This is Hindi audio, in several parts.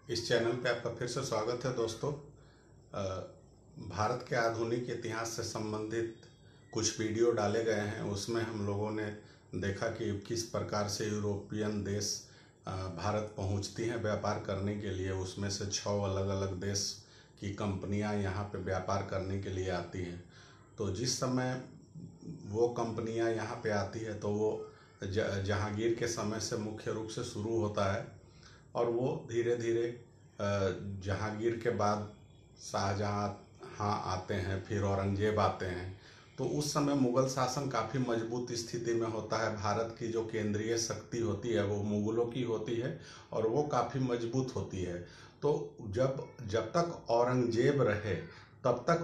इस चैनल पे आपका फिर से स्वागत है दोस्तों। भारत के आधुनिक इतिहास से संबंधित कुछ वीडियो डाले गए हैं। उसमें हम लोगों ने देखा कि किस प्रकार से यूरोपियन देश भारत पहुंचती हैं व्यापार करने के लिए। उसमें से 6 अलग अलग देश की कंपनियां यहाँ पे व्यापार करने के लिए आती हैं। तो जिस समय वो कंपनियां यहाँ पे आती है तो वो जहांगीर के समय से मुख्य रूप से शुरू होता है और वो धीरे धीरे जहांगीर के बाद शाहजहाँ आते हैं, फिर औरंगजेब आते हैं। तो उस समय मुग़ल शासन काफ़ी मजबूत स्थिति में होता है। भारत की जो केंद्रीय शक्ति होती है वो मुग़लों की होती है और वो काफ़ी मजबूत होती है। तो जब तक औरंगजेब रहे तब तक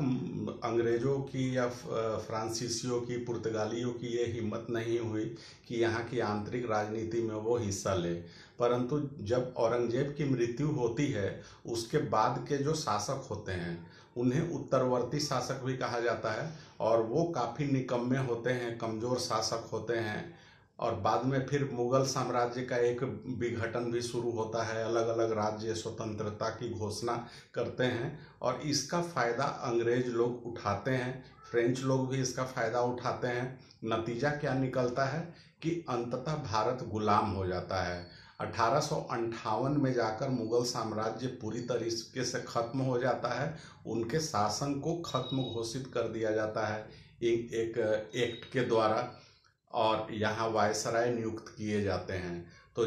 अंग्रेज़ों की या फ्रांसीसियों की, पुर्तगालियों की ये हिम्मत नहीं हुई कि यहाँ की आंतरिक राजनीति में वो हिस्सा ले। परंतु जब औरंगजेब की मृत्यु होती है उसके बाद के जो शासक होते हैं उन्हें उत्तरवर्ती शासक भी कहा जाता है और वो काफ़ी निकम्मे होते हैं, कमज़ोर शासक होते हैं। और बाद में फिर मुग़ल साम्राज्य का एक विघटन भी शुरू होता है, अलग अलग राज्य स्वतंत्रता की घोषणा करते हैं और इसका फ़ायदा अंग्रेज लोग उठाते हैं, फ्रेंच लोग भी इसका फ़ायदा उठाते हैं। नतीजा क्या निकलता है कि अंततः भारत गुलाम हो जाता है। 1858 में जाकर मुग़ल साम्राज्य पूरी तरीके से ख़त्म हो जाता है। उनके शासन को ख़त्म घोषित कर दिया जाता है एक एक्ट के द्वारा और यहाँ वायसराय नियुक्त किए जाते हैं। तो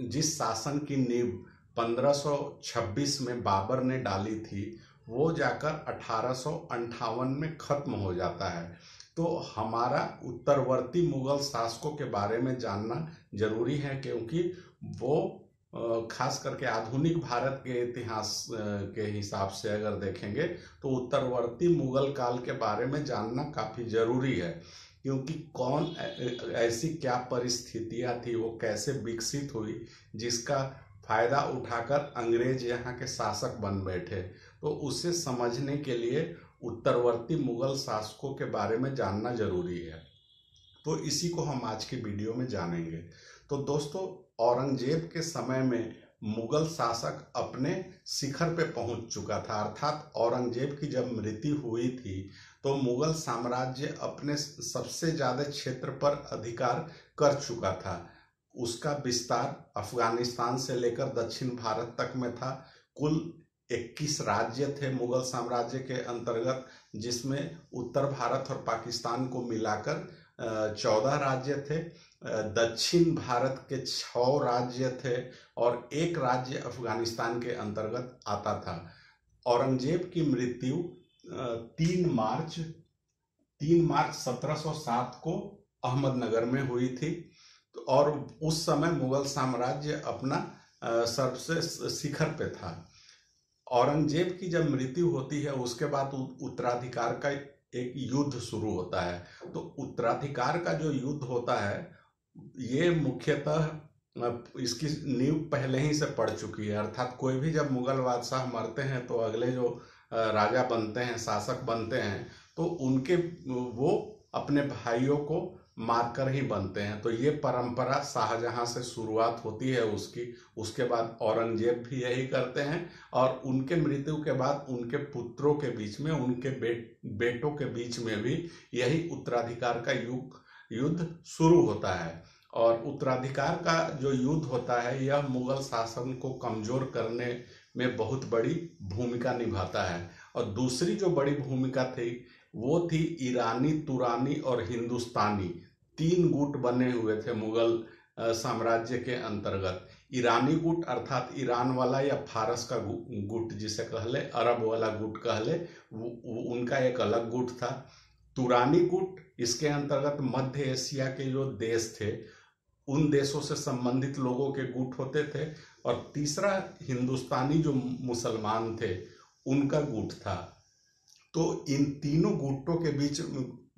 जिस शासन की नींव 1526 में बाबर ने डाली थी वो जाकर 1858 में ख़त्म हो जाता है। तो हमारा उत्तरवर्ती मुग़ल शासकों के बारे में जानना जरूरी है, क्योंकि वो खास करके आधुनिक भारत के इतिहास के हिसाब से अगर देखेंगे तो उत्तरवर्ती मुग़ल काल के बारे में जानना काफ़ी ज़रूरी है। क्योंकि कौन ऐसी क्या परिस्थितियां थी, वो कैसे विकसित हुई जिसका फायदा उठाकर अंग्रेज यहाँ के शासक बन बैठे। तो उसे समझने के लिए उत्तरवर्ती मुग़ल शासकों के बारे में जानना जरूरी है। तो इसी को हम आज की वीडियो में जानेंगे। तो दोस्तों, औरंगजेब के समय में मुग़ल शासक अपने शिखर पे पहुंच चुका था, अर्थात औरंगजेब की जब मृत्यु हुई थी तो मुग़ल साम्राज्य अपने सबसे ज़्यादा क्षेत्र पर अधिकार कर चुका था। उसका विस्तार अफगानिस्तान से लेकर दक्षिण भारत तक में था। कुल 21 राज्य थे मुग़ल साम्राज्य के अंतर्गत, जिसमें उत्तर भारत और पाकिस्तान को मिलाकर 14 राज्य थे। दक्षिण भारत के 6 राज्य थे और एक राज्य अफगानिस्तान के अंतर्गत आता था। औरंगजेब की मृत्यु 3 मार्च 1707 को अहमदनगर में हुई थी। और उस समय मुग़ल साम्राज्य अपना सर्वश्रेष्ठ शिखर पे था। औरंगजेब की जब मृत्यु होती है उसके बाद उत्तराधिकार का एक युद्ध शुरू होता है। तो उत्तराधिकार का जो युद्ध होता है ये मुख्यतः इसकी नींव पहले ही से पड़ चुकी है। अर्थात कोई भी जब मुग़ल बादशाह मरते हैं तो अगले जो राजा बनते हैं, शासक बनते हैं, तो वो अपने भाइयों को मारकर ही बनते हैं। तो ये परंपरा शाहजहां से शुरुआत होती है उसकी। उसके बाद औरंगजेब भी यही करते हैं और उनके मृत्यु के बाद उनके पुत्रों के बीच में, उनके बेटों के बीच में भी यही उत्तराधिकार का युद्ध शुरू होता है। और उत्तराधिकार का जो युद्ध होता है यह मुग़ल शासन को कमज़ोर करने में बहुत बड़ी भूमिका निभाता है। और दूसरी जो बड़ी भूमिका थी वो थी ईरानी, तुरानी और हिंदुस्तानी, 3 गुट बने हुए थे मुग़ल साम्राज्य के अंतर्गत। ईरानी गुट अर्थात ईरान वाला या फारस का गुट जिसे कह ले, अरब वाला गुट कह ले, उनका एक अलग गुट था। तुरानी गुट इसके अंतर्गत मध्य एशिया के जो देश थे उन देशों से संबंधित लोगों के गुट होते थे। और तीसरा हिंदुस्तानी जो मुसलमान थे उनका गुट था। तो इन तीनों गुटों के बीच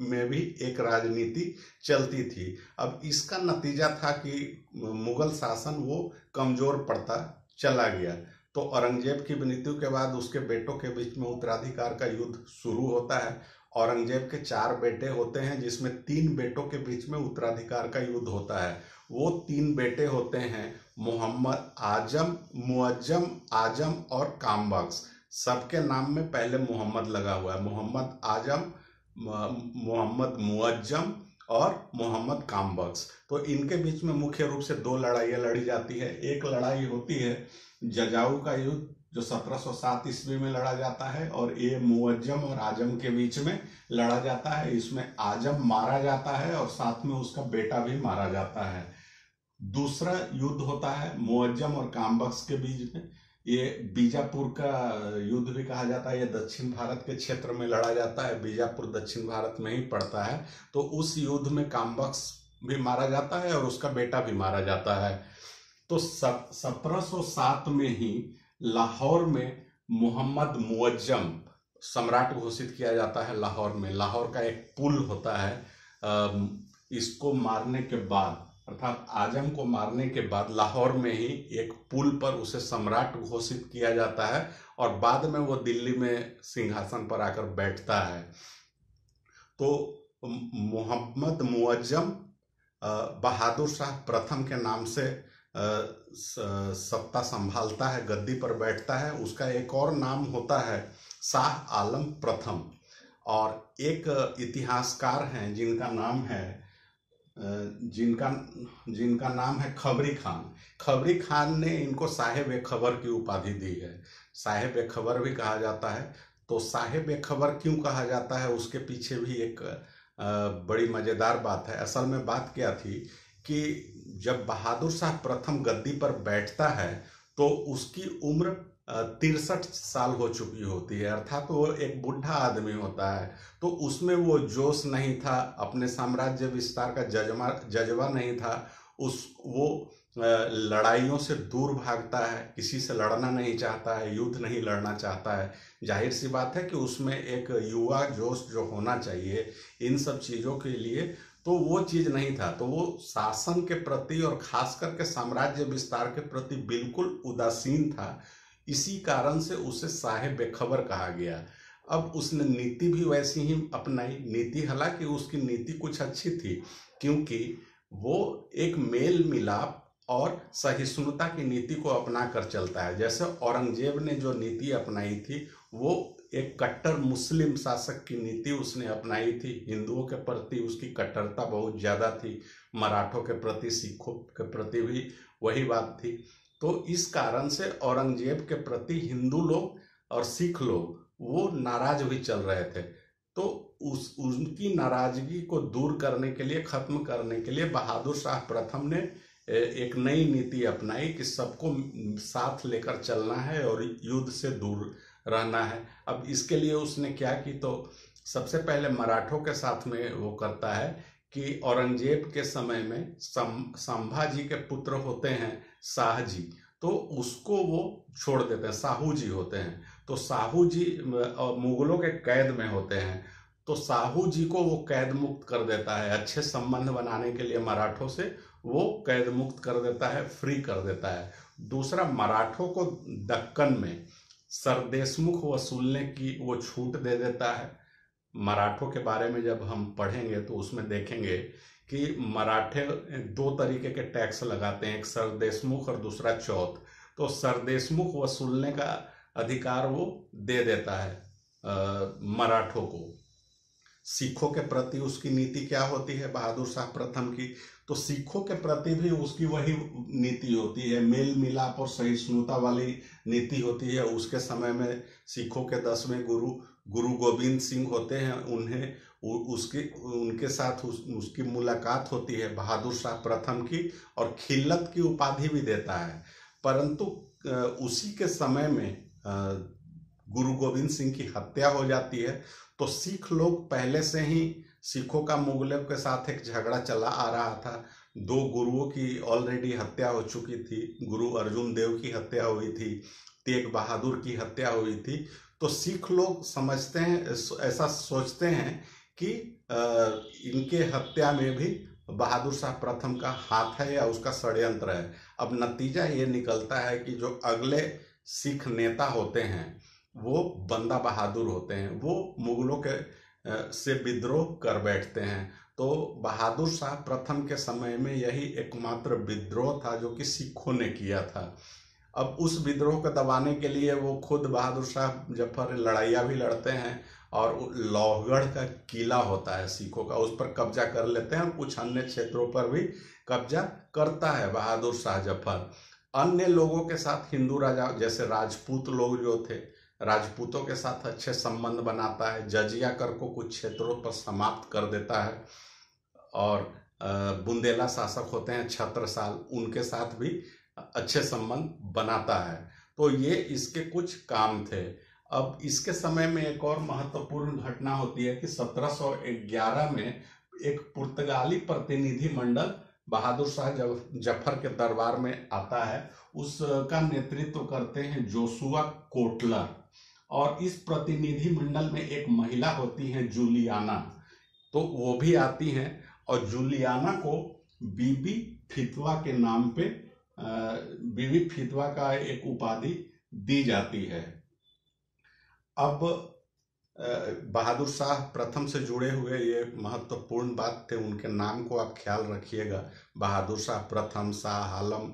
में भी एक राजनीति चलती थी। अब इसका नतीजा था कि मुग़ल शासन वो कमज़ोर पड़ता चला गया। तो औरंगजेब की मृत्यु के बाद उसके बेटों के बीच में उत्तराधिकार का युद्ध शुरू होता है औरंगजेब के 4 बेटे होते हैं, जिसमें 3 बेटों के बीच में उत्तराधिकार का युद्ध होता है। वो 3 बेटे होते हैं मोहम्मद आजम, मुअज्जम आजम और कामबख्श। सबके नाम में पहले मोहम्मद लगा हुआ है, मोहम्मद आजम, मोहम्मद मुअज्जम और मोहम्मद कामबख्श। तो इनके बीच में मुख्य रूप से 2 लड़ाइयाँ लड़ी जाती है। एक लड़ाई होती है जजाऊ का युद्ध, जो 1707 ईस्वी में लड़ा जाता है, और ये मुअज्जम और आजम के बीच में लड़ा जाता है। इसमें आजम मारा जाता है और साथ में उसका बेटा भी मारा जाता है। दूसरा युद्ध होता है मुअज्जम और कामबख्श के बीच में, ये बीजापुर का युद्ध भी कहा जाता है। ये दक्षिण भारत के क्षेत्र में लड़ा जाता है, बीजापुर दक्षिण भारत में ही पड़ता है। तो उस युद्ध में कामबख्श भी मारा जाता है और उसका बेटा भी मारा जाता है। तो 1707 में ही लाहौर में मोहम्मद मुअज्जम सम्राट घोषित किया जाता है। लाहौर में, लाहौर का एक पुल होता है, इसको मारने के बाद, अर्थात आजम को मारने के बाद लाहौर में ही एक पुल पर उसे सम्राट घोषित किया जाता है और बाद में वो दिल्ली में सिंहासन पर आकर बैठता है। तो मोहम्मद मुअज्जम बहादुर शाह प्रथम के नाम से सत्ता संभालता है, गद्दी पर बैठता है। उसका एक और नाम होता है शाह आलम प्रथम। और एक इतिहासकार हैं जिनका नाम है खबरी खान। खबरी खान ने इनको साहिब खबर की उपाधि दी है, साहिब खबर भी कहा जाता है। तो साहिब खबर क्यों कहा जाता है, उसके पीछे भी एक बड़ी मजेदार बात है। असल में बात क्या थी कि जब बहादुर शाह प्रथम गद्दी पर बैठता है तो उसकी उम्र 63 साल हो चुकी होती है, अर्थात वो एक बुढ़ा आदमी होता है। तो उसमें वो जोश नहीं था, अपने साम्राज्य विस्तार का जज्बा नहीं था। वो लड़ाइयों से दूर भागता है, किसी से लड़ना नहीं चाहता है, युद्ध नहीं लड़ना चाहता है। जाहिर सी बात है कि उसमें एक युवा जोश जो होना चाहिए इन सब चीज़ों के लिए, तो वो चीज़ नहीं था। तो वो शासन के प्रति और खास करके साम्राज्य विस्तार के प्रति बिल्कुल उदासीन था। इसी कारण से उसे साहिब बेखबर कहा गया। अब उसने नीति भी वैसी ही अपनाई, नीति, हालांकि उसकी नीति कुछ अच्छी थी, क्योंकि वो एक मेल मिलाप और सहिष्णुता की नीति को अपना कर चलता है। जैसे औरंगजेब ने जो नीति अपनाई थी, वो एक कट्टर मुस्लिम शासक की नीति उसने अपनाई थी। हिंदुओं के प्रति उसकी कट्टरता बहुत ज़्यादा थी, मराठों के प्रति, सिखों के प्रति भी वही बात थी। तो इस कारण से औरंगजेब के प्रति हिंदू लोग और सिख लोग वो नाराज भी चल रहे थे। तो उनकी नाराजगी को दूर करने के लिए, खत्म करने के लिए बहादुर शाह प्रथम ने एक नई नीति अपनाई कि सबको साथ लेकर चलना है और युद्ध से दूर रहना है। अब इसके लिए उसने क्या की, तो सबसे पहले मराठों के साथ में वो करता है कि औरंगजेब के समय में संभाजी के पुत्र होते हैं शाहजी, तो उसको वो छोड़ देते हैं, साहू जी होते हैं। तो साहू जी मुगलों के कैद में होते हैं, तो साहू जी को वो कैद मुक्त कर देता है। अच्छे संबंध बनाने के लिए मराठों से वो कैद मुक्त कर देता है, फ्री कर देता है। दूसरा, मराठों को दक्कन में सरदेशमुख वसूलने की वो छूट दे देता है। मराठों के बारे में जब हम पढ़ेंगे तो उसमें देखेंगे कि मराठे 2 तरीके के टैक्स लगाते हैं, एक सरदेशमुख और दूसरा चौथ। तो सरदेशमुख वसूलने का अधिकार वो दे देता है मराठों को। सिखों के प्रति उसकी नीति क्या होती है बहादुर शाह प्रथम की, तो सिखों के प्रति भी उसकी वही नीति होती है, मेल मिलाप और सहिष्णुता वाली नीति होती है। उसके समय में सिखों के 10वें गुरु गोविंद सिंह होते हैं, उनके साथ उसकी मुलाकात होती है बहादुर शाह प्रथम की, और खिल्लत की उपाधि भी देता है। परंतु उसी के समय में गुरु गोविंद सिंह की हत्या हो जाती है। तो सिख लोग पहले से ही, सिखों का मुगलों के साथ एक झगड़ा चला आ रहा था। 2 गुरुओं की ऑलरेडी हत्या हो चुकी थी, गुरु अर्जुन देव की हत्या हुई थी, तेग बहादुर की हत्या हुई थी। तो सिख लोग समझते हैं, ऐसा सोचते हैं कि इनके हत्या में भी बहादुर शाह प्रथम का हाथ है या उसका षड्यंत्र है। अब नतीजा ये निकलता है कि जो अगले सिख नेता होते हैं वो बंदा बहादुर होते हैं। वो मुगलों के से विद्रोह कर बैठते हैं। तो बहादुर शाह प्रथम के समय में यही एकमात्र विद्रोह था जो कि सिखों ने किया था। अब उस विद्रोह को दबाने के लिए वो खुद बहादुर शाह जफर लड़ाइयाँ भी लड़ते हैं और लोहगढ़ का किला होता है सिखों का, उस पर कब्जा कर लेते हैं और कुछ अन्य क्षेत्रों पर भी कब्जा करता है बहादुर शाह जफर। अन्य लोगों के साथ हिंदू राजा जैसे राजपूत लोग जो थे, राजपूतों के साथ अच्छे संबंध बनाता है, जजिया कर को कुछ क्षेत्रों पर समाप्त कर देता है, और बुंदेला शासक होते हैं छत्रसाल, उनके साथ भी अच्छे संबंध बनाता है। तो ये इसके कुछ काम थे। अब इसके समय में एक और महत्वपूर्ण घटना होती है कि 1711 में एक पुर्तगाली प्रतिनिधि मंडल बहादुर शाह जफर के दरबार में आता है। उसका नेतृत्व करते हैं जोशुआ कोटलर, और इस प्रतिनिधि मंडल में एक महिला होती है जूलियाना, तो वो भी आती हैं और जूलियाना को बीबी फितवा के नाम पे बीबी फितवा का एक उपाधि दी जाती है। अब बहादुर शाह प्रथम से जुड़े हुए ये महत्वपूर्ण बात थे, उनके नाम को आप ख्याल रखिएगा। बहादुर शाह प्रथम, शाह आलम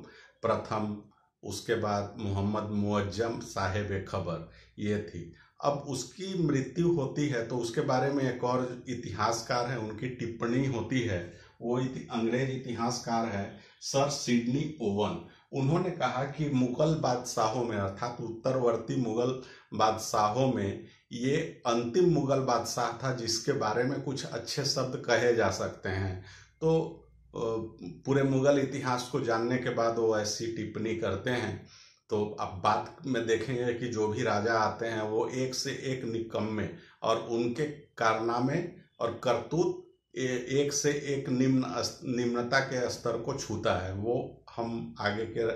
प्रथम, उसके बाद मोहम्मद मुअज्जम साहेब खबर, ये थी। अब उसकी मृत्यु होती है तो उसके बारे में एक और इतिहासकार है, उनकी टिप्पणी होती है। वो अंग्रेज इतिहासकार है सर सिडनी ओवन। उन्होंने कहा कि मुगल बादशाहों में, अर्थात उत्तरवर्ती मुगल बादशाहों में, ये अंतिम मुगल बादशाह था जिसके बारे में कुछ अच्छे शब्द कहे जा सकते हैं। तो पूरे मुगल इतिहास को जानने के बाद वो ऐसी टिप्पणी करते हैं। तो अब बात में देखेंगे कि जो भी राजा आते हैं वो एक से एक निकम्मे, और उनके कारनामे और करतूत एक से एक निम्नता के स्तर को छूता है। वो हम आगे के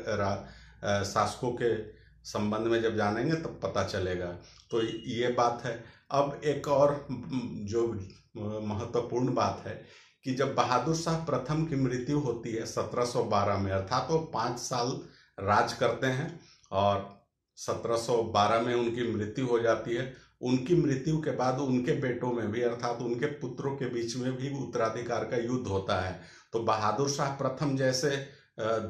शासकों के संबंध में जब जानेंगे तब पता चलेगा। तो ये बात है। अब एक और जो महत्वपूर्ण बात है कि जब बहादुर शाह प्रथम की मृत्यु होती है 1712 में, अर्थात वो 5 साल राज करते हैं और 1712 में उनकी मृत्यु हो जाती है। उनकी मृत्यु के बाद उनके बेटों में भी, अर्थात उनके पुत्रों के बीच में भी उत्तराधिकार का युद्ध होता है। तो बहादुर शाह प्रथम जैसे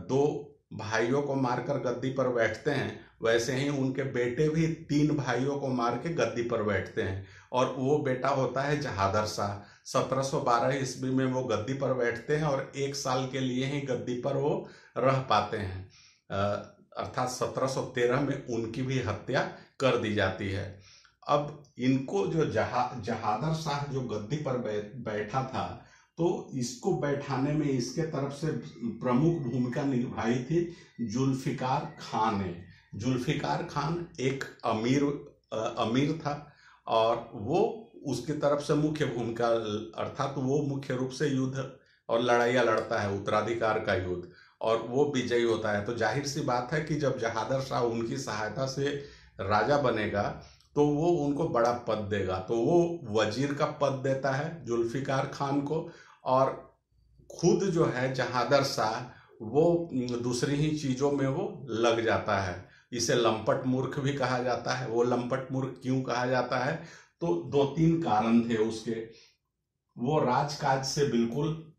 2 भाइयों को मारकर गद्दी पर बैठते हैं, वैसे ही उनके बेटे भी 3 भाइयों को मार के गद्दी पर बैठते हैं, और वो बेटा होता है जहादर शाह। 1712 ईस्वी में वो गद्दी पर बैठते हैं और 1 साल के लिए ही गद्दी पर वो रह पाते हैं, अर्थात 1713 में उनकी भी हत्या कर दी जाती है। अब इनको जो जहादर शाह जो गद्दी पर बैठा था, तो इसको बैठाने में इसके तरफ से प्रमुख भूमिका निभाई थी जुल्फिकार खान ने। जुल्फिकार खान एक अमीर था और वो उसकी तरफ से मुख्य भूमिका, अर्थात वो मुख्य रूप से युद्ध और लड़ाइयाँ लड़ता है, उत्तराधिकार का युद्ध, और वो विजयी होता है। तो जाहिर सी बात है कि जब जहादर शाह उनकी सहायता से राजा बनेगा तो वो उनको बड़ा पद देगा। तो वो वजीर का पद देता है जुल्फिकार खान को, और खुद जो है जहादर शाह वो दूसरी ही चीज़ों में वो लग जाता है। इसे लंपट मूर्ख भी कहा जाता है। वो लंपट मूर्ख क्यों कहा जाता है? तो 2-3 कारण थे उसके। वो राजकाज से बिल्कुल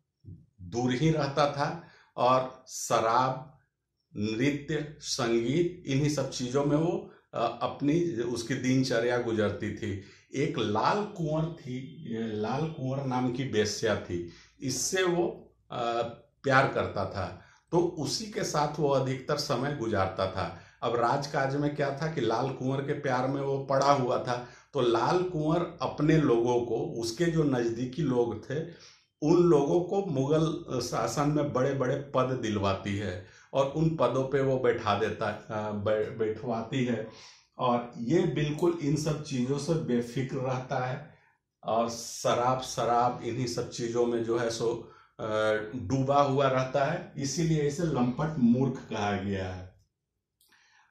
दूर ही रहता था और शराब, नृत्य, संगीत, इन्हीं सब चीज़ों में वो अपनी उसकी दिनचर्या गुजरती थी। एक लाल कुंवर थी, लाल कुंवर नाम की बेश्या थी, इससे वो प्यार करता था, तो उसी के साथ वो अधिकतर समय गुजारता था। अब राजकाज में क्या था कि लाल कुंवर के प्यार में वो पड़ा हुआ था, तो लाल कुंवर अपने लोगों को, उसके जो नज़दीकी लोग थे, उन लोगों को मुगल शासन में बड़े बड़े पद दिलवाती है और उन पदों पे वो बैठवाती है, और ये बिल्कुल इन सब चीज़ों से बेफिक्र रहता है और शराब इन्हीं सब चीज़ों में जो है सो डूबा हुआ रहता है। इसीलिए इसे लंपट मूर्ख कहा गया है।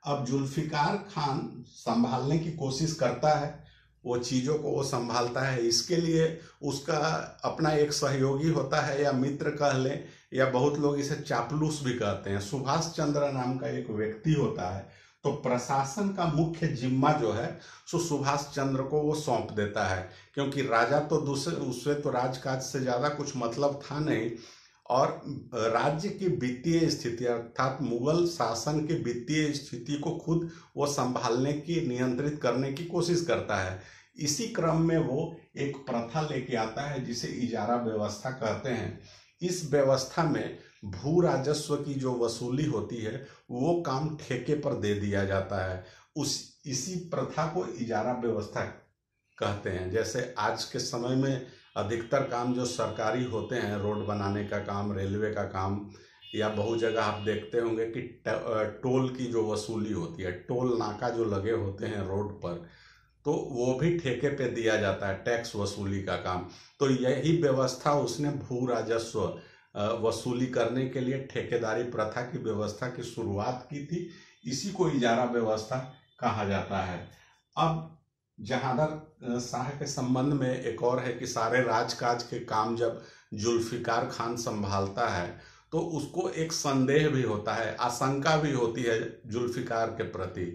अब जुल्फिकार खान संभालने की कोशिश करता है, वो चीज़ों को वो संभालता है। इसके लिए उसका अपना एक सहयोगी होता है, या मित्र कह लें, या बहुत लोग इसे चापलूस भी कहते हैं। सुभाष चंद्र नाम का एक व्यक्ति होता है, तो प्रशासन का मुख्य जिम्मा जो है सो सुभाष चंद्र को वो सौंप देता है, क्योंकि राजा तो दूसरे उससे तो राजकाज से ज्यादा कुछ मतलब था नहीं, और राज्य की वित्तीय स्थिति अर्थात मुगल शासन की वित्तीय स्थिति को खुद वो संभालने की, नियंत्रित करने की कोशिश करता है। इसी क्रम में वो एक प्रथा लेके आता है जिसे इजारा व्यवस्था कहते हैं। इस व्यवस्था में भू राजस्व की जो वसूली होती है वो काम ठेके पर दे दिया जाता है। इसी प्रथा को इजारा व्यवस्था कहते हैं। जैसे आज के समय में अधिकतर काम जो सरकारी होते हैं, रोड बनाने का काम, रेलवे का काम, या बहुत जगह आप देखते होंगे कि टोल की जो वसूली होती है, टोल नाका जो लगे होते हैं रोड पर, तो वो भी ठेके पे दिया जाता है, टैक्स वसूली का काम। तो यही व्यवस्था उसने भू राजस्व वसूली करने के लिए ठेकेदारी प्रथा की व्यवस्था की शुरुआत की थी। इसी को इजारा व्यवस्था कहा जाता है। अब जहांगीर शाह के संबंध में एक और है कि सारे राजकाज के काम जब जुल्फिकार खान संभालता है तो उसको एक संदेह भी होता है, आशंका भी होती है जुल्फिकार के प्रति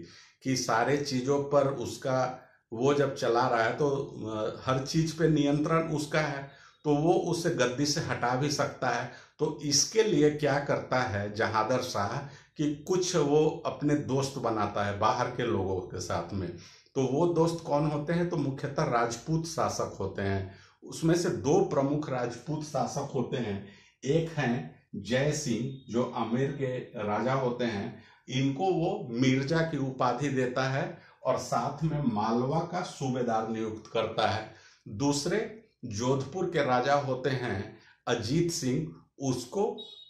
कि सारे चीजों पर उसका, वो जब चला रहा है तो हर चीज पे नियंत्रण उसका है, तो वो उसे गद्दी से हटा भी सकता है। तो इसके लिए क्या करता है जहांगीर शाह कि कुछ वो अपने दोस्त बनाता है बाहर के लोगों के साथ में। तो वो दोस्त कौन होते हैं? तो मुख्यतः राजपूत शासक होते हैं। उसमें से दो प्रमुख राजपूत शासक होते हैं। एक हैं जय सिंह जो आमेर के राजा होते हैं, इनको वो मिर्जा की उपाधि देता है और साथ में मालवा का सूबेदार नियुक्त करता है। दूसरे जोधपुर के राजा होते हैं अजीत सिंह, उसको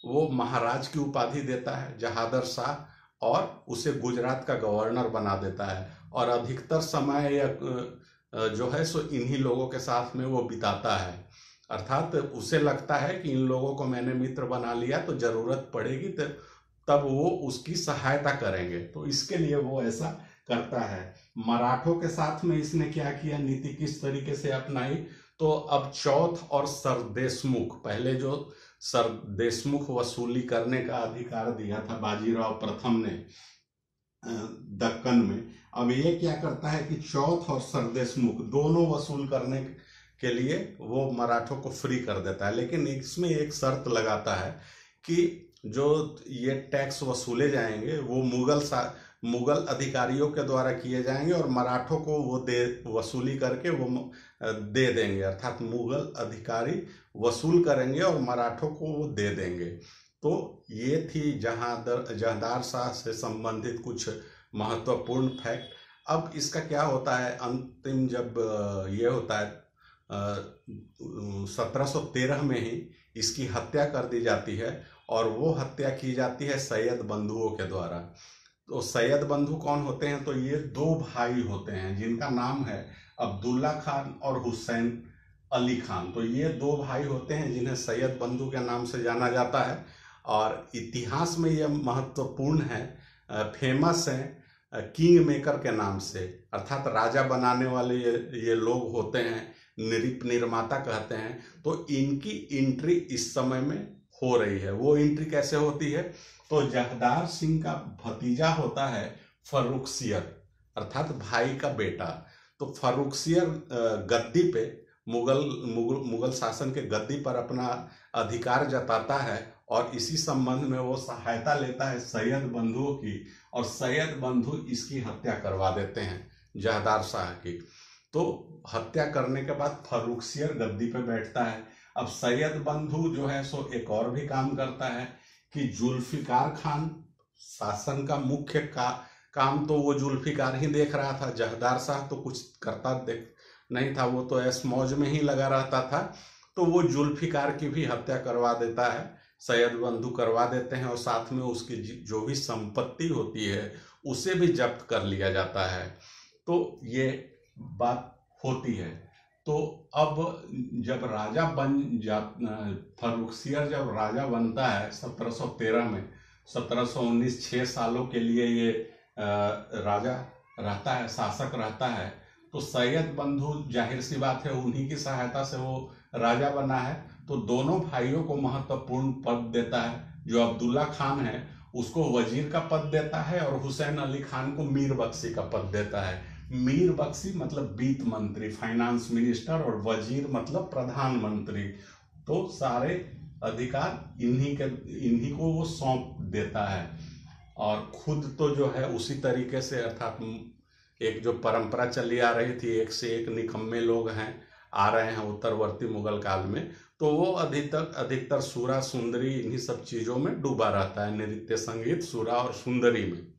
वो महाराज की उपाधि देता है जहांगीर शाह और उसे गुजरात का गवर्नर बना देता है, और अधिकतर समय या जो है सो इन्हीं लोगों के साथ में वो बिताता है। अर्थात उसे लगता है कि इन लोगों को मैंने मित्र बना लिया तो जरूरत पड़ेगी तब वो उसकी सहायता करेंगे, तो इसके लिए वो ऐसा करता है। मराठों के साथ में इसने क्या किया, नीति किस तरीके से अपनाई, तो अब चौथ और सरदेशमुख, पहले जो सरदेशमुख वसूली करने का अधिकार दिया था बाजीराव प्रथम ने दक्कन में, अब ये क्या करता है कि चौथ और सरदेशमुख दोनों वसूल करने के लिए वो मराठों को फ्री कर देता है। लेकिन इसमें एक शर्त लगाता है कि जो ये टैक्स वसूले जाएंगे वो मुगल अधिकारियों के द्वारा किए जाएंगे और मराठों को वो वसूली करके वो दे देंगे, अर्थात मुगल अधिकारी वसूल करेंगे और मराठों को वो दे देंगे। तो ये थी जहांगीर शाह से संबंधित कुछ महत्वपूर्ण फैक्ट। अब इसका क्या होता है, अंतिम जब ये होता है 1713 में ही इसकी हत्या कर दी जाती है, और वो हत्या की जाती है सैयद बंधुओं के द्वारा। तो सैयद बंधु कौन होते हैं? तो ये दो भाई होते हैं जिनका नाम है अब्दुल्ला खान और हुसैन अली खान। तो ये दो भाई होते हैं जिन्हें सैयद बंधु के नाम से जाना जाता है, और इतिहास में ये महत्वपूर्ण है, फेमस है किंग मेकर के नाम से, अर्थात राजा बनाने वाले ये लोग होते हैं, निर्माता कहते हैं। तो इनकी एंट्री इस समय में हो रही है। वो एंट्री कैसे होती है? तो जहदार सिंह का भतीजा होता है फर्रुखसियर, अर्थात भाई का बेटा। तो फर्रुखसियर गद्दी पे मुगल शासन के गद्दी पर अपना अधिकार जताता है, और इसी संबंध में वो सहायता लेता है सैयद बंधुओं की, और सैयद बंधु इसकी हत्या करवा देते हैं जहांगीर शाह की। तो हत्या करने के बाद फर्रुखसियर गद्दी पे बैठता है। अब सैयद बंधु जो है सो एक और भी काम करता है कि जुल्फिकार खान, शासन का मुख्य काम तो वो जुल्फिकार ही देख रहा था, जहांगीर शाह तो कुछ करता नहीं था, वो तो ऐस मौज में ही लगा रहता था। तो वो जुल्फिकार की भी हत्या करवा देता है, सैयद बंधु करवा देते हैं, और साथ में उसकी जो भी संपत्ति होती है उसे भी जब्त कर लिया जाता है। तो ये बात होती है। तो अब जब राजा फर्रुखसियर जब राजा बनता है 1713 में, 1719 6 सालों के लिए ये राजा रहता है, शासक रहता है। तो सैयद बंधु जाहिर सी बात है उन्हीं की सहायता से वो राजा बना है। तो दोनों भाइयों को महत्वपूर्ण पद देता है। जो अब्दुल्ला खान है उसको वजीर का पद देता है और हुसैन अली खान को मीर बख्शी का पद देता है। मीर बख्शी मतलब वित्त मंत्री, फाइनेंस मिनिस्टर, और वजीर मतलब प्रधानमंत्री। तो सारे अधिकार इन्हीं को वो सौंप देता है। और खुद तो जो है उसी तरीके से, अर्थात एक जो परंपरा चली आ रही थी, एक से एक निकम्मे लोग हैं आ रहे हैं उत्तरवर्ती मुगल काल में, तो वो अधिकतर सूरा सुंदरी इन्हीं सब चीजों में डूबा रहता है, नृत्य संगीत सूरा और सुंदरी में।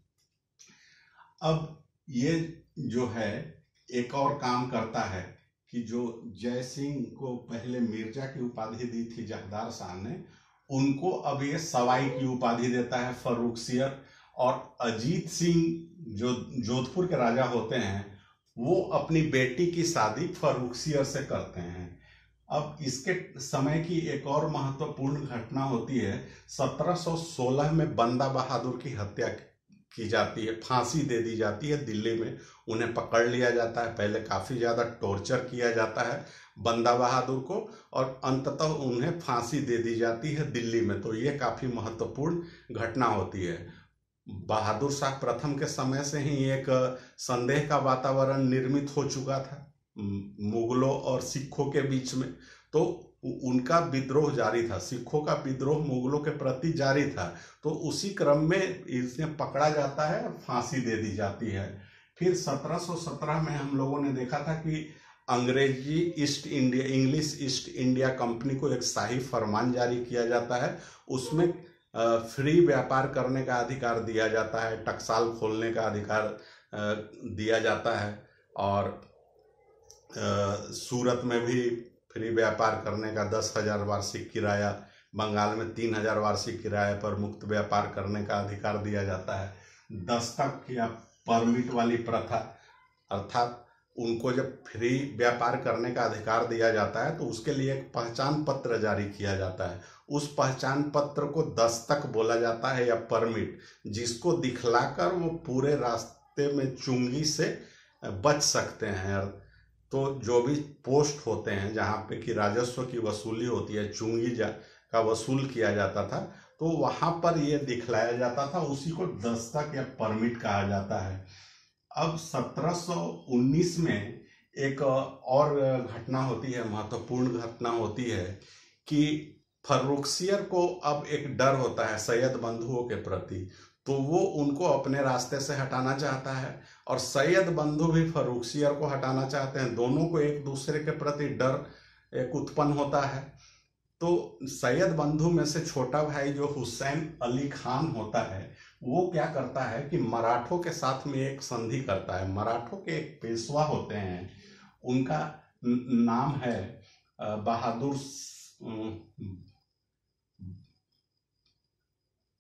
अब ये जो है एक और काम करता है कि जो जय सिंह को पहले मिर्जा की उपाधि दी थी जहदार शाह ने, उनको अब ये सवाई की उपाधि देता है, फर्रुखसियर। और अजीत सिंह जो जोधपुर के राजा होते हैं, वो अपनी बेटी की शादी फर्रुखसियर से करते हैं। अब इसके समय की एक और महत्वपूर्ण घटना होती है। 1716 में बंदा बहादुर की हत्या की जाती है, फांसी दे दी जाती है दिल्ली में। उन्हें पकड़ लिया जाता है, पहले काफी ज्यादा टॉर्चर किया जाता है बंदा बहादुर को, और अंततः उन्हें फांसी दे दी जाती है दिल्ली में। तो ये काफी महत्वपूर्ण घटना होती है। बहादुर शाह प्रथम के समय से ही एक संदेह का वातावरण निर्मित हो चुका था मुगलों और सिखों के बीच में। तो उनका विद्रोह जारी था, सिखों का विद्रोह मुगलों के प्रति जारी था। तो उसी क्रम में इन्हें पकड़ा जाता है और फांसी दे दी जाती है। फिर 1717 में हम लोगों ने देखा था कि इंग्लिश ईस्ट इंडिया कंपनी को एक शाही फरमान जारी किया जाता है। उसमें फ्री व्यापार करने का अधिकार दिया जाता है, टकसाल खोलने का अधिकार दिया जाता है, और सूरत में भी फ्री व्यापार करने का 10,000 वार्षिक किराया, बंगाल में 3,000 वार्षिक किराए पर मुक्त व्यापार करने का अधिकार दिया जाता है। दस्तक या परमिट वाली प्रथा, अर्थात उनको जब फ्री व्यापार करने का अधिकार दिया जाता है तो उसके लिए एक पहचान पत्र जारी किया जाता है। उस पहचान पत्र को दस्तक बोला जाता है या परमिट, जिसको दिखलाकर वो पूरे रास्ते में चुंगी से बच सकते हैं। तो जो भी पोस्ट होते हैं जहाँ पे कि राजस्व की वसूली होती है, चुंगी का वसूल किया जाता था, तो वहाँ पर ये दिखलाया जाता था, उसी को दस्तक या परमिट कहा जाता है। अब 1719 में एक और घटना होती है, महत्वपूर्ण घटना होती है कि फर्रुखसियर को अब एक डर होता है सैयद बंधुओं के प्रति, तो वो उनको अपने रास्ते से हटाना चाहता है और सैयद बंधु भी फर्रुखसियर को हटाना चाहते हैं। दोनों को एक दूसरे के प्रति डर एक उत्पन्न होता है। तो सैयद बंधु में से छोटा भाई जो हुसैन अली खान होता है, वो क्या करता है कि मराठों के साथ में एक संधि करता है। मराठों के एक पेशवा होते हैं, उनका नाम है बहादुर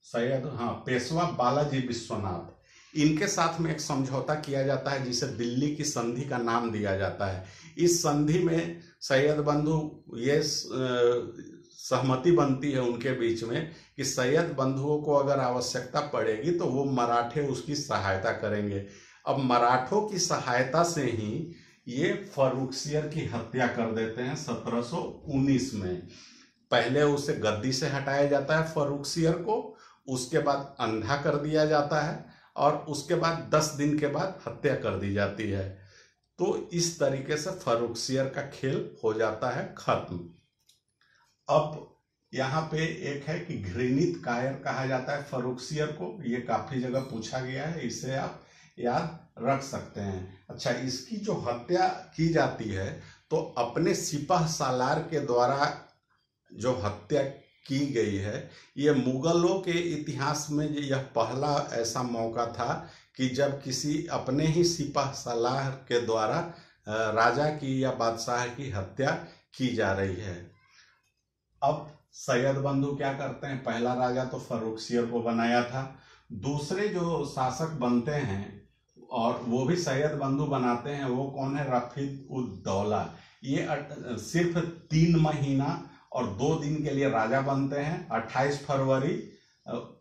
सैयद, हाँ, पेशवा बालाजी विश्वनाथ। इनके साथ में एक समझौता किया जाता है जिसे दिल्ली की संधि का नाम दिया जाता है। इस संधि में सैयद बंधु ये सहमति बनती है उनके बीच में कि सैयद बंधुओं को अगर आवश्यकता पड़ेगी तो वो मराठे उसकी सहायता करेंगे। अब मराठों की सहायता से ही ये फर्रुखसियर की हत्या कर देते हैं 1719 में। पहले उसे गद्दी से हटाया जाता है फर्रुखसियर को, उसके बाद अंधा कर दिया जाता है और उसके बाद 10 दिन के बाद हत्या कर दी जाती है। तो इस तरीके से फर्रुखसियर का खेल हो जाता है खत्म। अब यहाँ पे एक है कि घृणित कायर कहा जाता है फर्रुखसियर को, ये काफी जगह पूछा गया है, इसे आप याद रख सकते हैं। अच्छा, इसकी जो हत्या की जाती है तो अपने सिपह सालार के द्वारा जो हत्या की गई है, ये मुगलों के इतिहास में यह पहला ऐसा मौका था कि जब किसी अपने ही सिपह सालार के द्वारा राजा की या बादशाह की हत्या की जा रही है। अब सैयद बंधु क्या करते हैं, पहला राजा तो फर्रुखसियर को बनाया था, दूसरे जो शासक बनते हैं और वो भी सैयद बंधु बनाते हैं, वो कौन है, रफीद उद दौला। ये सिर्फ 3 महीना और 2 दिन के लिए राजा बनते हैं। 28 फरवरी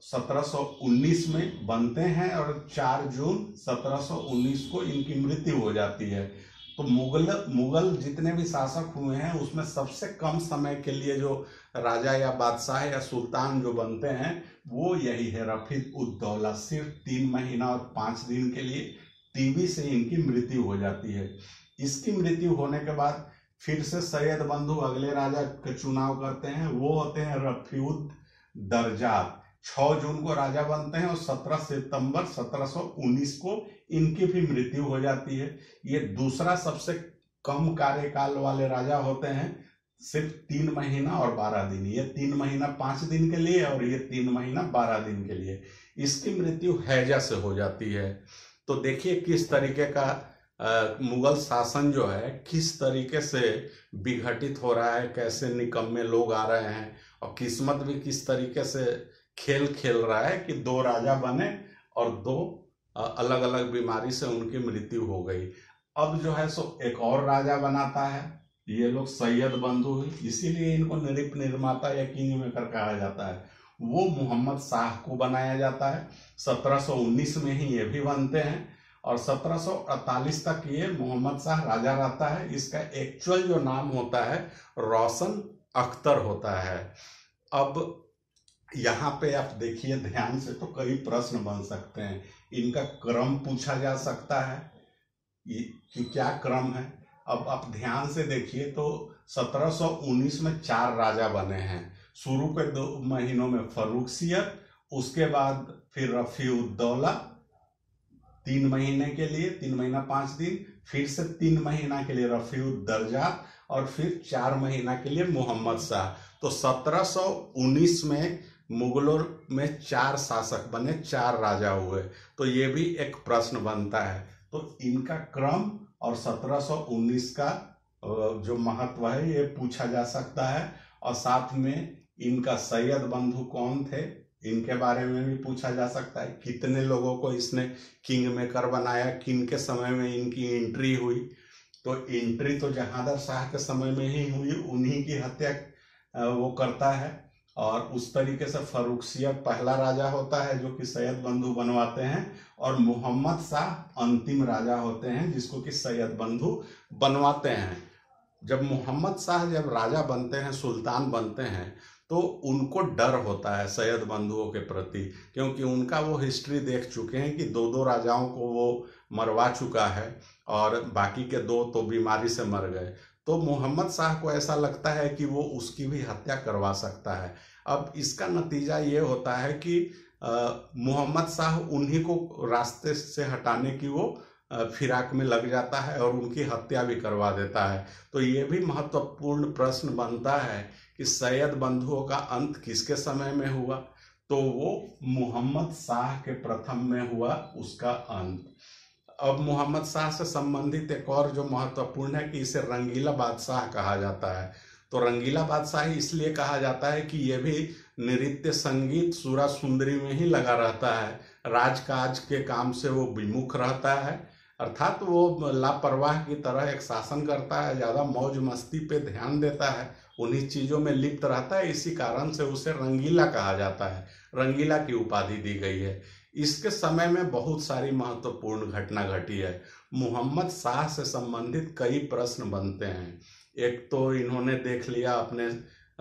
1719 में बनते हैं और 4 जून 1719 को इनकी मृत्यु हो जाती है। तो मुगल जितने भी शासक हुए हैं उसमें सबसे कम समय के लिए जो राजा या बादशाह या सुल्तान जो बनते हैं वो यही है, रफीक उद दौला। सिर्फ 3 महीना और 5 दिन के लिए टीबी से इनकी मृत्यु हो जाती है। इसकी मृत्यु होने के बाद फिर से सैयद बंधु अगले राजा के चुनाव करते हैं, वो होते हैं रफीउद दरजात। 6 जून को राजा बनते हैं और 17 सितंबर 1719 को इनकी भी मृत्यु हो जाती है। ये दूसरा सबसे कम कार्यकाल वाले राजा होते हैं, सिर्फ 3 महीना और 12 दिन। ये 3 महीना 5 दिन के लिए और ये 3 महीना 12 दिन के लिए। इसकी मृत्यु हैजा से हो जाती है। तो देखिए किस तरीके का मुगल शासन जो है किस तरीके से विघटित हो रहा है, कैसे निकम्मे लोग आ रहे हैं, और किस्मत भी किस तरीके से खेल खेल रहा है कि 2 राजा बने और 2 अलग अलग बीमारी से उनकी मृत्यु हो गई। अब जो है सो एक और राजा बनाता है ये लोग, सैयद बंधु, इसीलिए इनको निरिप निर्माता या किंग मेकर कहा जाता है। वो मोहम्मद शाह को बनाया जाता है। 1719 में ही ये भी बनते हैं और 1748 तक ये मोहम्मद शाह राजा रहता है। इसका एक्चुअल जो नाम होता है रोशन अख्तर होता है। अब यहाँ पे आप देखिए ध्यान से, तो कई प्रश्न बन सकते हैं। इनका क्रम पूछा जा सकता है कि क्या क्रम है। अब आप ध्यान से देखिए तो 1719 में 4 राजा बने हैं। शुरू के 2 महीनों में फर्रुखसियत, उसके बाद फिर रफीउद्दौला 3 महीने के लिए, 3 महीना 5 दिन, फिर से 3 महीना के लिए रफीउद्दरजात और फिर 4 महीना के लिए मोहम्मद शाह। तो 1719 में मुगलों में 4 शासक बने, 4 राजा हुए। तो ये भी एक प्रश्न बनता है। तो इनका क्रम और 1719 का जो महत्व है ये पूछा जा सकता है। और साथ में इनका सैयद बंधु कौन थे इनके बारे में भी पूछा जा सकता है। कितने लोगों को इसने किंग मेकर बनाया, किन के समय में इनकी एंट्री हुई। तो एंट्री तो जहांगीर शाह के समय में ही हुई, उन्हीं की हत्या वो करता है। और उस तरीके से फर्रुखसियत पहला राजा होता है जो कि सैयद बंधु बनवाते हैं, और मोहम्मद शाह अंतिम राजा होते हैं जिसको कि सैयद बंधु बनवाते हैं। जब मोहम्मद शाह जब राजा बनते हैं, सुल्तान बनते हैं, तो उनको डर होता है सैयद बंधुओं के प्रति, क्योंकि उनका वो हिस्ट्री देख चुके हैं कि 2 राजाओं को वो मरवा चुका है और बाकी के 2 तो बीमारी से मर गए। तो मोहम्मद शाह को ऐसा लगता है कि वो उसकी भी हत्या करवा सकता है। अब इसका नतीजा ये होता है कि मोहम्मद शाह उन्हीं को रास्ते से हटाने की वो फिराक में लग जाता है और उनकी हत्या भी करवा देता है। तो ये भी महत्वपूर्ण प्रश्न बनता है कि सैयद बंधुओं का अंत किसके समय में हुआ। तो वो मोहम्मद शाह के प्रथम में हुआ उसका अंत। अब मोहम्मद शाह से संबंधित एक और जो महत्वपूर्ण है कि इसे रंगीला बादशाह कहा जाता है। तो रंगीला बादशाह इसलिए कहा जाता है कि ये भी नृत्य, संगीत, सुरा सुंदरी में ही लगा रहता है। राजकाज के काम से वो विमुख रहता है, अर्थात वो लापरवाह की तरह एक शासन करता है, ज़्यादा मौज मस्ती पे ध्यान देता है, उन्हीं चीज़ों में लिप्त रहता है। इसी कारण से उसे रंगीला कहा जाता है, रंगीला की उपाधि दी गई है। इसके समय में बहुत सारी महत्वपूर्ण घटना घटी है। मोहम्मद शाह से संबंधित कई प्रश्न बनते हैं। एक तो इन्होंने देख लिया अपने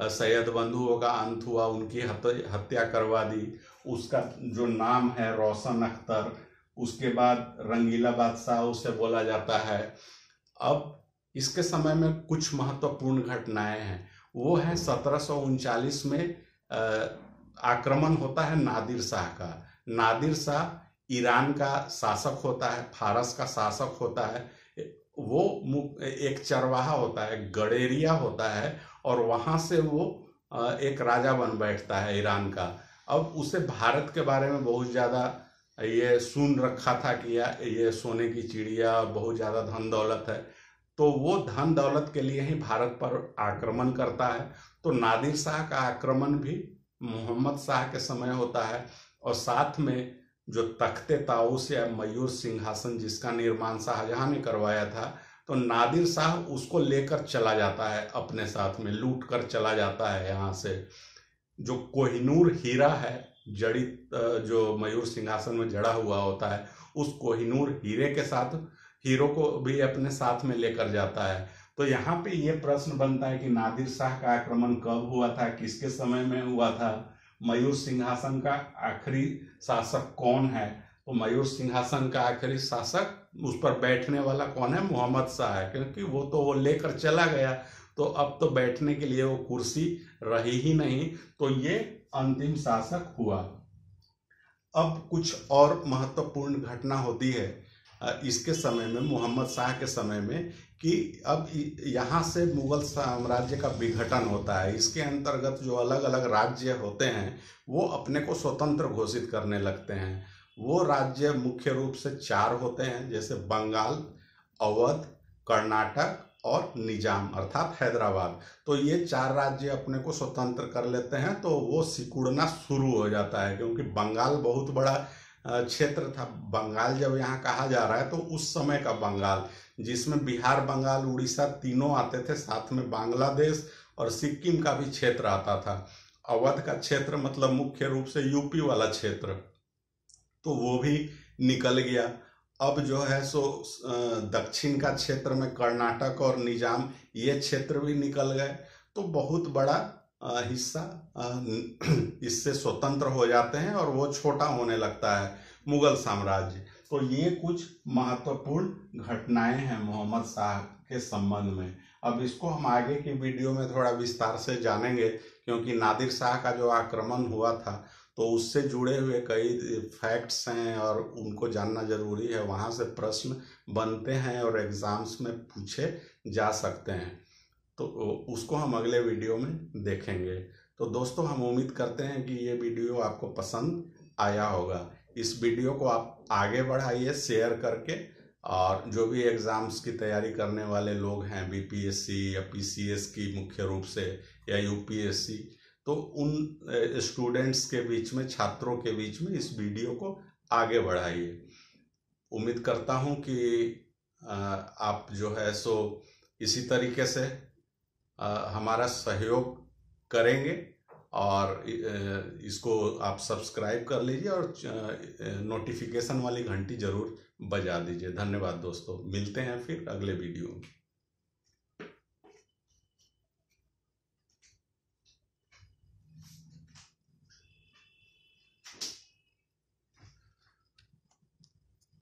सैयद बंधुओं का अंत हुआ, उनकी हत्या करवा दी, उसका जो नाम है रोशन अख्तर। उसके बाद रंगीला बादशाह उसे बोला जाता है। अब इसके समय में कुछ महत्वपूर्ण घटनाएं हैं। वो है 1739 में आक्रमण होता है नादिर शाह का। नादिर शाह ईरान का शासक होता है, फारस का शासक होता है। वो एक चरवाहा होता है, गडेरिया होता है, और वहाँ से वो एक राजा बन बैठता है ईरान का। अब उसे भारत के बारे में बहुत ज़्यादा ये सुन रखा था कि ये सोने की चिड़िया, बहुत ज़्यादा धन दौलत है, तो वो धन दौलत के लिए ही भारत पर आक्रमण करता है। तो नादिर शाह का आक्रमण भी मोहम्मद शाह के समय होता है। और साथ में जो तख्ते ताऊस या मयूर सिंहासन जिसका निर्माण शाहजहां ने करवाया था, तो नादिर शाह उसको लेकर चला जाता है, अपने साथ में लूट कर चला जाता है। यहाँ से जो कोहिनूर हीरा है, जड़ित जो मयूर सिंहासन में जड़ा हुआ होता है, उस कोहिनूर हीरे के साथ हीरो को भी अपने साथ में लेकर जाता है। तो यहाँ पे ये प्रश्न बनता है कि नादिर शाह का आक्रमण कब हुआ था, किसके समय में हुआ था, मयूर सिंहासन का आखिरी शासक कौन है। तो मयूर सिंहासन का आखिरी शासक, उस पर बैठने वाला कौन है, मोहम्मद शाह है, क्योंकि वो लेकर चला गया, तो अब तो बैठने के लिए वो कुर्सी रही ही नहीं, तो ये अंतिम शासक हुआ। अब कुछ और महत्वपूर्ण घटना होती है इसके समय में, मोहम्मद शाह के समय में, कि अब यहाँ से मुगल साम्राज्य का विघटन होता है। इसके अंतर्गत जो अलग अलग राज्य होते हैं वो अपने को स्वतंत्र घोषित करने लगते हैं। वो राज्य मुख्य रूप से 4 होते हैं, जैसे बंगाल, अवध, कर्नाटक और निजाम अर्थात हैदराबाद। तो ये 4 राज्य अपने को स्वतंत्र कर लेते हैं, तो वो सिकुड़ना शुरू हो जाता है, क्योंकि बंगाल बहुत बड़ा क्षेत्र था। बंगाल जब यहाँ कहा जा रहा है तो उस समय का बंगाल, जिसमें बिहार, बंगाल, उड़ीसा तीनों आते थे, साथ में बांग्लादेश और सिक्किम का भी क्षेत्र आता था। अवध का क्षेत्र मतलब मुख्य रूप से यूपी वाला क्षेत्र, तो वो भी निकल गया। अब जो है सो दक्षिण का क्षेत्र में कर्नाटक और निजाम, ये क्षेत्र भी निकल गए। तो बहुत बड़ा हिस्सा इससे स्वतंत्र हो जाते हैं और वो छोटा होने लगता है मुगल साम्राज्य। तो ये कुछ महत्वपूर्ण घटनाएं हैं मोहम्मद शाह के संबंध में। अब इसको हम आगे की वीडियो में थोड़ा विस्तार से जानेंगे, क्योंकि नादिर शाह का जो आक्रमण हुआ था तो उससे जुड़े हुए कई फैक्ट्स हैं और उनको जानना जरूरी है। वहाँ से प्रश्न बनते हैं और एग्जाम्स में पूछे जा सकते हैं, तो उसको हम अगले वीडियो में देखेंगे। तो दोस्तों, हम उम्मीद करते हैं कि ये वीडियो आपको पसंद आया होगा। इस वीडियो को आप आगे बढ़ाइए शेयर करके, और जो भी एग्ज़ाम्स की तैयारी करने वाले लोग हैं, बीपीएससी या पीसीएस की मुख्य रूप से, या यूपीएससी, तो उन स्टूडेंट्स के बीच में, छात्रों के बीच में इस वीडियो को आगे बढ़ाइए। उम्मीद करता हूँ कि आप जो है सो इसी तरीके से हमारा सहयोग करेंगे, और इसको आप सब्सक्राइब कर लीजिए और नोटिफिकेशन वाली घंटी जरूर बजा दीजिए। धन्यवाद दोस्तों, मिलते हैं फिर अगले वीडियो में।